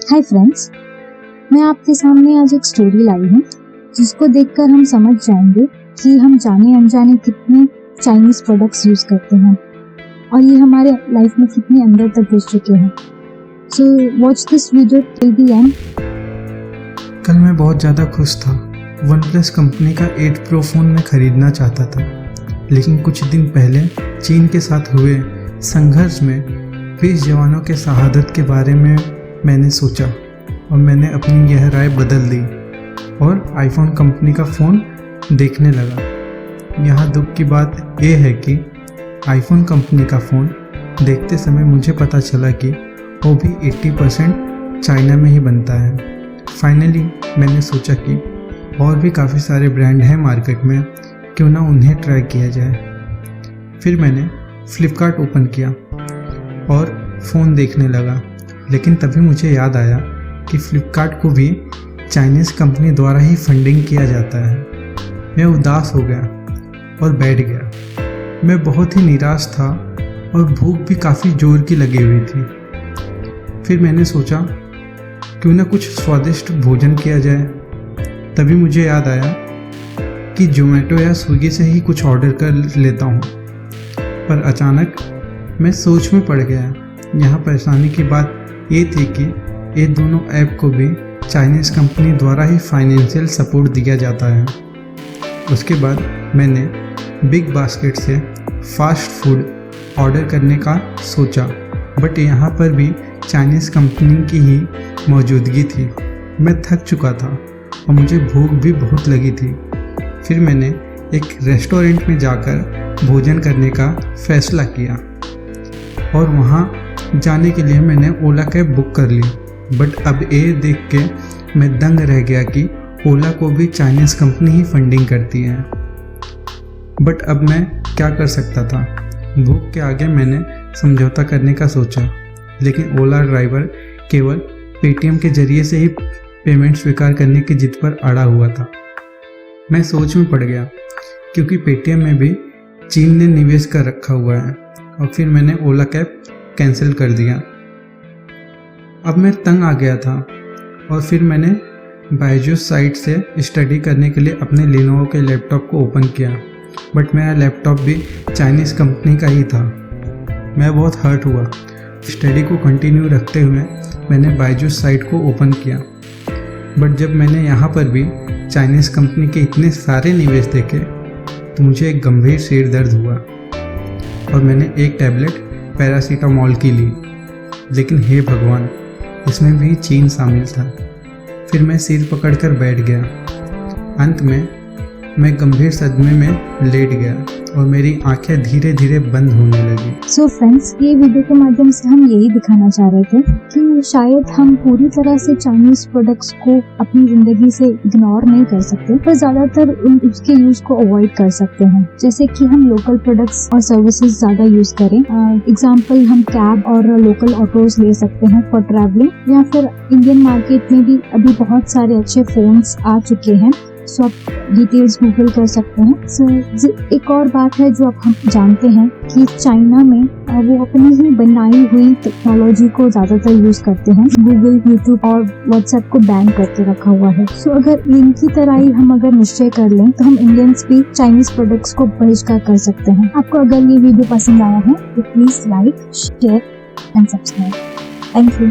Hi friends, मैं आपके सामने आज एक स्टोरी लाई हूँ जिसको देखकर हम समझ जाएंगे कि हम जाने अनजाने कितने चाइनीज प्रोडक्ट्स यूज करते हैं और ये हमारे लाइफ में कितने अंदर तक घुस चुके हैं। So watch this video till the end. कल मैं बहुत ज़्यादा खुश था। OnePlus कंपनी का 8 Pro फ़ोन मैं ख़रीदना चाहता था, लेकिन कुछ दिन पहले चीन के साथ हुए संघर्ष में 20 जवानों के शहादत के बारे में मैंने सोचा और मैंने अपनी यह राय बदल दी और आईफोन कंपनी का फ़ोन देखने लगा। यहाँ दुख की बात यह है कि आईफोन कंपनी का फ़ोन देखते समय मुझे पता चला कि वो भी 80% चाइना में ही बनता है। फाइनली मैंने सोचा कि और भी काफ़ी सारे ब्रांड हैं मार्केट में, क्यों ना उन्हें ट्राई किया जाए। फिर मैंने फ्लिपकार्ट ओपन किया और फ़ोन देखने लगा, लेकिन तभी मुझे याद आया कि फ्लिपकार्ट को भी चाइनीज़ कंपनी द्वारा ही फंडिंग किया जाता है। मैं उदास हो गया और बैठ गया। मैं बहुत ही निराश था और भूख भी काफ़ी जोर की लगी हुई थी। फिर मैंने सोचा क्यों ना कुछ स्वादिष्ट भोजन किया जाए। तभी मुझे याद आया कि जोमेटो या स्विगी से ही कुछ ऑर्डर कर लेता हूँ। पर अचानक मैं सोच में पड़ गया। यहाँ परेशानी की बात ये थी कि ये दोनों ऐप को भी चाइनीज़ कंपनी द्वारा ही फाइनेंशियल सपोर्ट दिया जाता है। उसके बाद मैंने बिग बास्केट से फास्ट फूड ऑर्डर करने का सोचा, बट यहाँ पर भी चाइनीज़ कंपनी की ही मौजूदगी थी। मैं थक चुका था और मुझे भूख भी बहुत लगी थी। फिर मैंने एक रेस्टोरेंट में जाकर भोजन करने का फैसला किया और वहाँ जाने के लिए मैंने ओला कैब बुक कर ली। बट अब ये देख के मैं दंग रह गया कि ओला को भी चाइनीज़ कंपनी ही फंडिंग करती है। बट अब मैं क्या कर सकता था। भूख के आगे मैंने समझौता करने का सोचा, लेकिन ओला ड्राइवर केवल पेटीएम के ज़रिए से ही पेमेंट स्वीकार करने की जिद पर अड़ा हुआ था। मैं सोच में पड़ गया क्योंकि पेटीएम में भी चीन ने निवेश कर रखा हुआ है, और फिर मैंने ओला कैब कैंसिल कर दिया। अब मैं तंग आ गया था और फिर मैंने बायजूस साइट से स्टडी करने के लिए अपने लेनोवो के लैपटॉप को ओपन किया, बट मेरा लैपटॉप भी चाइनीज़ कंपनी का ही था। मैं बहुत हर्ट हुआ। स्टडी को कंटिन्यू रखते हुए मैंने बायजूस साइट को ओपन किया, बट जब मैंने यहाँ पर भी चाइनीज़ कंपनी के इतने सारे निवेश देखे तो मुझे एक गंभीर सिर दर्द हुआ और मैंने एक टैबलेट पैरासीटामोल की ली। लेकिन हे भगवान, इसमें भी चीन शामिल था। फिर मैं सिर पकड़कर बैठ गया। अंत में मैं गंभीर सदमे में लेट गया और मेरी आंखें धीरे धीरे बंद होने लगी। सो फ्रेंड्स, ये वीडियो के माध्यम से हम यही दिखाना चाह रहे थे कि शायद हम पूरी तरह से चाइनीज प्रोडक्ट्स को अपनी जिंदगी से इग्नोर नहीं कर सकते, पर ज्यादातर उसके यूज को अवॉइड कर सकते हैं। जैसे कि हम लोकल प्रोडक्ट्स और सर्विसेज ज्यादा यूज करें। एग्जाम्पल, हम कैब और लोकल ऑटोज ले सकते हैं फॉर ट्रैवलिंग, या फिर इंडियन मार्केट में भी अभी बहुत सारे अच्छे फोन्स आ चुके हैं, सो आप डिटेल्स गूगल कर सकते हैं। सो एक और बात है जो आप हम जानते हैं कि चाइना में वो अपनी ही बनाई हुई टेक्नोलॉजी को ज्यादातर यूज करते हैं। गूगल, यूट्यूब और व्हाट्सएप को बैन करके रखा हुआ है। सो अगर इनकी तरह ही हम अगर निश्चय कर लें तो हम इंडियंस भी चाइनीज प्रोडक्ट्स को बहिष्कार कर सकते हैं। आपको अगर ये वीडियो पसंद आया है तो please like, share and subscribe. Thank you.